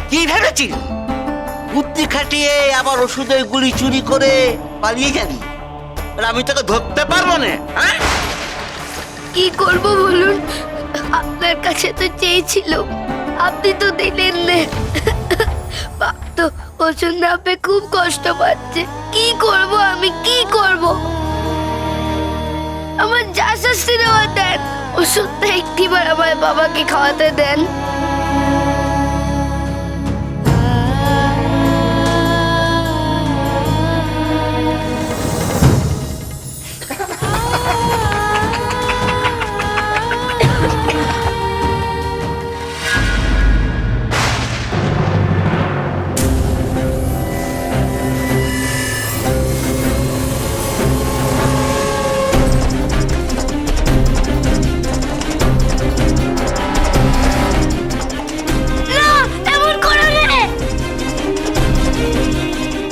কি ভেবেছিস বুদ্ধি খাটিয়ে আবার ওষুধের গুলি চুরি করে পালিয়ে যাবি? আমি তোকে ধরতে পারবো না। হ্যাঁ, কি করব বলুন? আপনার কাছে তো চেয়েছিল, আপনি তো দিলেন না। বাপ তো ওষুধ না পেয়ে খুব কষ্ট পাচ্ছে। কি করব আমি, কি করব? আমার যা শাস্তি দেওয়া দেন, ওষুধটা একটিবার আমার বাবাকে খাওয়াতে দেন।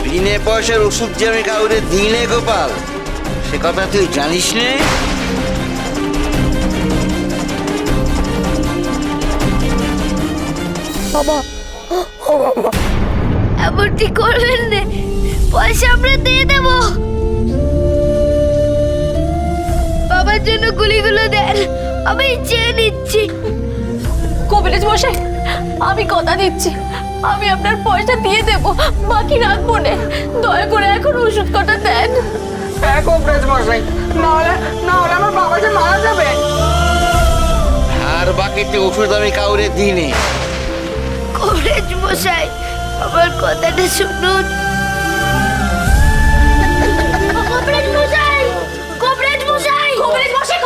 বিনে পয়সার ওষুধ যে আমি কাউরে দিনে গোপাল, সে কথা তুই জানিস নে? বাবা, এমনটি করবেন না, পয়সা আমরা দিয়ে দেব। বাবার জন্য গুলিগুলো দেন, আমি চেয়ে নিচ্ছি। কবিরাজ মশাই, আমি কথা দিচ্ছি, আমি আপনার পয়সা দিয়ে দেব, বাকি রাখবো না। দয়া করে এখন ওষুধ কটা দেন। কবিরাজ মশাই, না হলে আমার বাবা যে মারা যাবে। আর বাকিতে ওষুধ আমি কাউরে দিনে। কবিরাজ মশাই, আমার কথাটা শুনুন। কবিরাজ মশাই, কবিরাজ মশাই, কবিরাজ মশাই,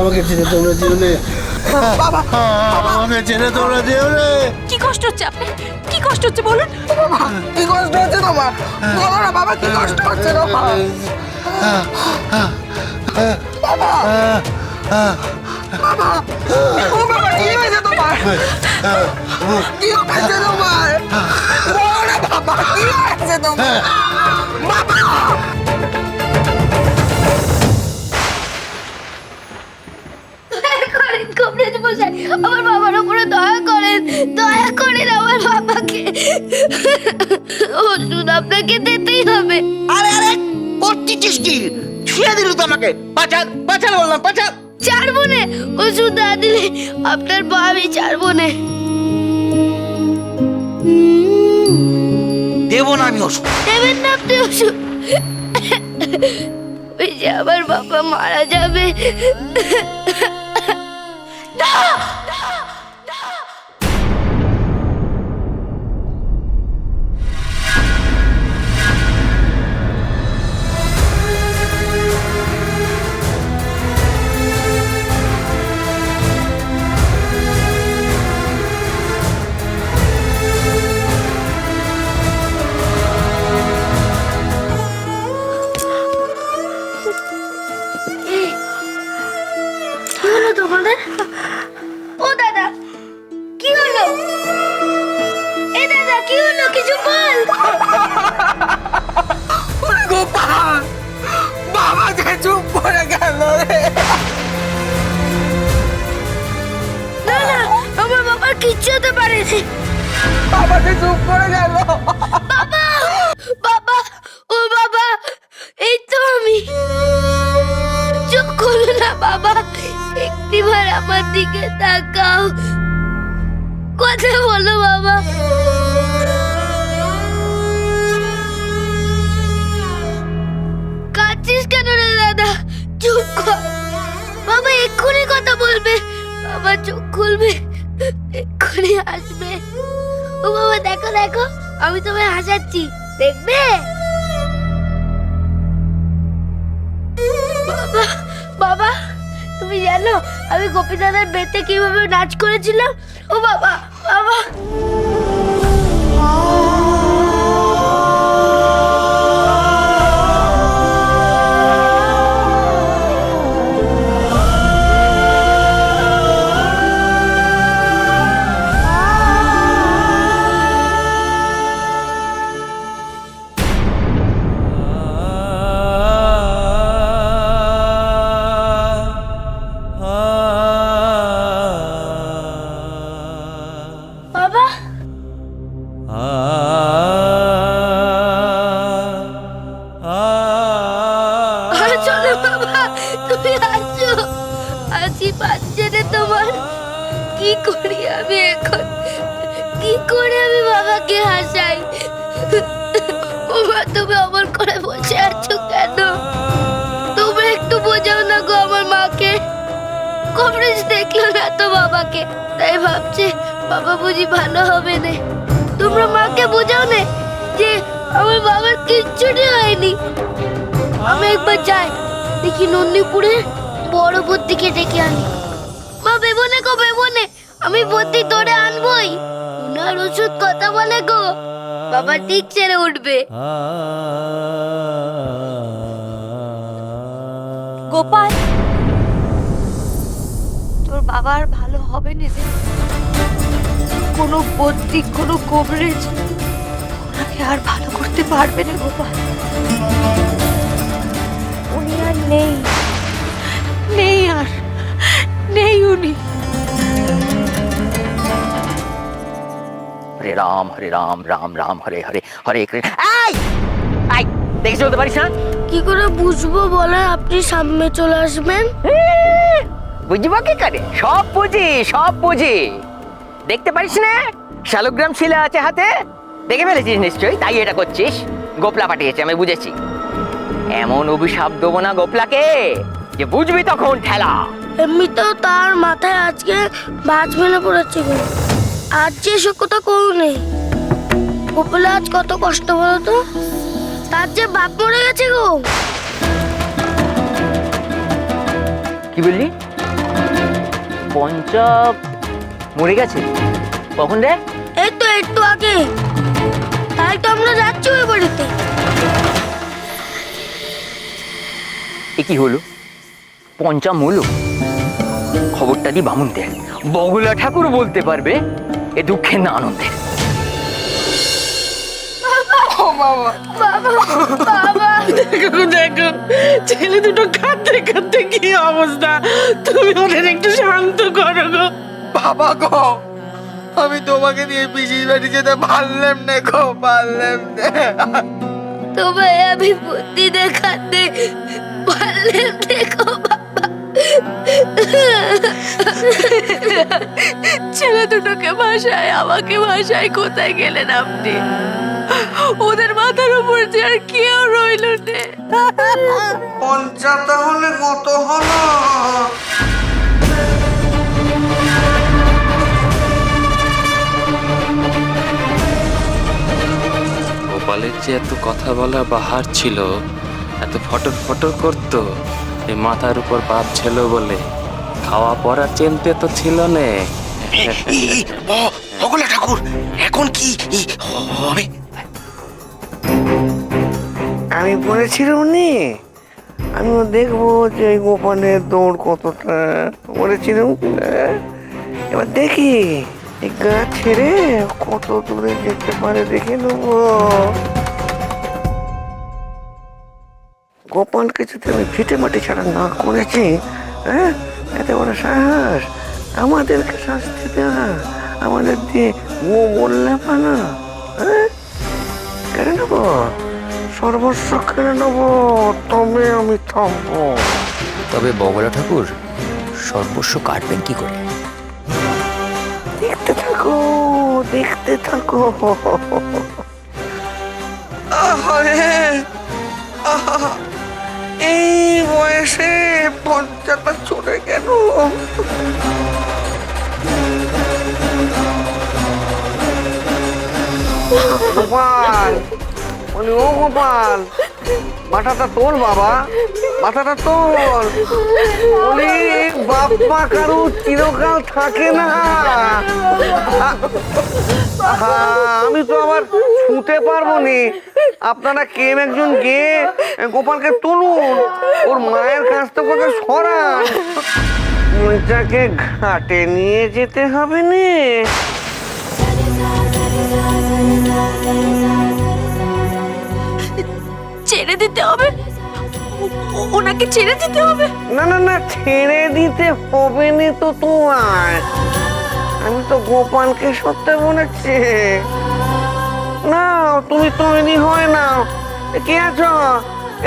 আমাকে ছেড়ে তোমরা যেও রে, আমাকে ছেড়ে তোমরা যেও রে। কি কষ্ট হচ্ছে আপনার? কি কষ্ট হচ্ছে বলুন? কি কষ্ট হচ্ছে তোমার? বলো না বাবা, কি কষ্ট হচ্ছে তোমার? বাবা, ও বাবা, কি হয়েছে তোমার? কি হয়েছে তোমার? বলো না বাবা, কি হয়েছে তোমার? বাবা, দয়া করেন কবিরাজ মশাই, আমার বাবার উপরে দয়া করেন, দয়া করেন আমার বাবাকে। ওষুধ আপনাকে দিতেই হবে। আরে আরে, করতেছিস কি? ছুঁয়ে দিল তো আমাকে। পাচার পাচার বললাম, পাচার। ছাড়বো না, ওষুধ না দিলে আপনার পা আমি ছাড়বো না। দেবো না আমি ওষুধ। দেবেন না আপনি ওষুধ? ওই যে আমার বাবা মারা যাবে। কি হলো তোমাদের? ও দাদা, কি হলো? এ দাদা, কি হলো? কিছু বল। ওরে গোপাল, বাবা যে চুপ করে গেল রে। না না, আমার বাবার কিচ্ছু হতে পারেনি। বাবা যে চুপ করে গেল। বাবা, বাবা, ও বাবা, এই তো আমি। চুপ করো না বাবা, একটিবার আমার দিকে তাকাও, কথা বলো বাবা। কাঁদছিস কেন রে দাদা? চুপ কর বাবা, এক্ষুনি কথা বলবে। বাবা চোখ খুলবে, এক্ষুনি আসবে। ও বাবা, দেখো দেখো, আমি তোমায় হাসাচ্ছি, দেখবে? বাবা, বাবা, তুমি জানো আমি গোপী দাদার বেতে কিভাবে নাচ করেছিলাম? ও বাবা, বাবা। হাসি পাচ্ছে রে তোমার? কি করি আমি এখন? কি করে আমি বাবাকে হাসাই? বাবা, তুমি অমর করে বসে আছো কেন? তুমি একটু বোঝাও না গো আমার মাকে। কবরেজ দেখলো না তো বাবাকে, তাই ভাবছে বাবা বুঝি ভালো হবে না। তোমরা মাকে বোঝাও না যে আমার বাবার কিচ্ছুটি হয়নি। আমি একবার যাই, দেখি নন্দীপুরে বড় বুদ্ধিকে ডেকে আনি। মা, বেবনে গো বেবনে, আমি বুদ্ধি ধরে আনবই। ওনার ওষুধ কথা বলে গো, বাবা ঠিক ছেড়ে উঠবে। গোপাল, তোর বাবার ভালো হবে না রে। কোনো বদ্যি, কোনো কবরেজ ওনাকে আর ভালো করতে পারবে না গোপাল। উনি আর নেই, নেই আর নেই উনি। হরে রাম রাম রাম হরে হরে হরে কৃষ্ণ। এই এই দেখে চলতে পারিস না? কি করে বুঝবো বলে আপনি সামনে চলে আসবেন? বুঝবো কি করে? সব বুঝি। দেখতে পারিস না শালগ্রাম শিলা আছে হাতে? দেখে ফেলেছিস নিশ্চয়ই, তাই এটা করছিস। গোপলা পাঠিয়েছে, আমি বুঝেছি। এমন অভিশাপ দেবো না গোপলাকে যে বুঝবি তখন ঠেলা। এমনিতেও তার মাথায় আজকে বাজ মেলে পড়েছে গো। আজ যে এসব কথা কেউ নেই। গোপালে আজ কত কষ্ট বলো তো? তার যে বাপ মরে গেছে গো। কি বললি? পঞ্চা মরে গেছে? কখন রে? এই তো একটু আগে। তাই তো আমরা যাচ্ছি ওই বাড়িতে। এ কি হলো? পঞ্চাম হলো? খবরটা দি বামুনদের। বগুলা ঠাকুর বলতে পারবে এ দুঃখের না আনন্দের। বাবা, দেখো ছেলে দুটো কাঁদতে কাঁদতে কি অবস্থা। তুমি ওদের একটু শান্ত করো গো। বাবা গো, আমি তোমাকে নিয়ে পিসির বাড়ি যেতে পারলাম না গো, পারলাম না। তোমায় আমি বুদ্ধি দেখাতে পারলাম দেখো বাবা। ছেলে দুটোকে ভাষায়, আমাকে ভাষায়, কোথায় গেলেন আপনি? ওদের মাথার উপর যে আর কেউ রইল না। পঞ্চাশ তাহলে কত হলো? গোপালের যে এত কথা বলা বাহার ছিল, এত ফটর ফটর করতো, এই মাথার উপর বাপ ছিল বলে খাওয়া পড়া চিনতে তো ছিল না। বগুলা ঠাকুর এখন কি হবে? আমি বলেছিলাম নি আমিও দেখবো যে এই গোপালের দৌড় কতটা। বলেছিলাম কি না? এবার দেখি এই গা ছেড়ে কত দূরে যেতে পারে, দেখে নেবো। গোপালকে যদি আমি ফিটে মাটি ছাড়া না করেছি, হ্যাঁ, এত বড় সাহস আমাদেরকে শাস্তি দেওয়া, আমাদের দিয়ে ও বললে পানা, হ্যাঁ, কেড়ে নেবো, সর্বস্ব কেড়ে নেবো, তবে আমি থামবো। তবে বগুলা ঠাকুর সর্বস্ব কাটবেন কি করে? দেখতে থাকো, দেখতে থাকো। আরে এই বয়সে পঞ্চাশটা চলে গেল। গোপাল, বলি ও গোপাল, মাথাটা তোল বাবা, মাথাটা তোল। বলি বাপ্পা কারু চিরকাল থাকে না। আমি তো আবার ছুঁতে পারবো নি। আপনারা কেউ একজন গিয়ে গোপালকে তুলুন, ওর মায়ের কাছ থেকে ওকে সরান। মনটাকে ঘাটে নিয়ে যেতে হবে নে। ছেড়ে দিতে হবে, ওনাকে ছেড়ে দিতে হবে। না না না, ছেড়ে দিতে হবে না তো তোমার। আমি তো গোপালকে সত্যি বলেছি। না, তুমি তৈরি হয় না। কে আছো?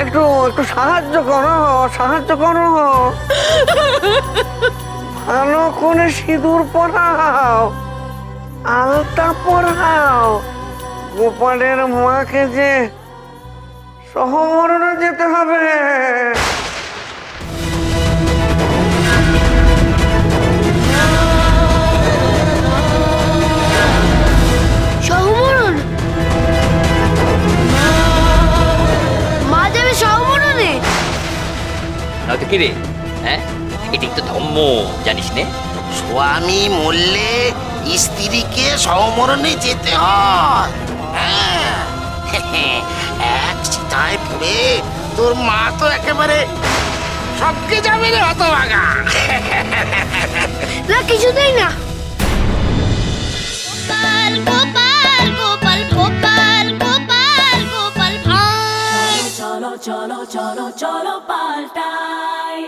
একটু একটু সাহায্য করো, সাহায্য করো। ভালো করে সিঁদুর পরাও, আলতা পরাও। গোপালের মাকে যে সহমরণে যেতে হবে। সহমরণ? মা যাবে সহমরণে? নয়তো কি রে? হ্যাঁ, এটা একটু ধর্ম জানিস নে? স্বামী মরলে স্ত্রীকে সমরণে যেতে হয়। হ্যাঁ, এক চিতায় পুড়ে তোর মা তো একেবারে সবকে যাবে রে হতভাগা। না কিছুতেই না। গোপাল গোপাল গোপাল গোপাল গোপাল গোপাল চলো চলো চলো চলো পাল্টাই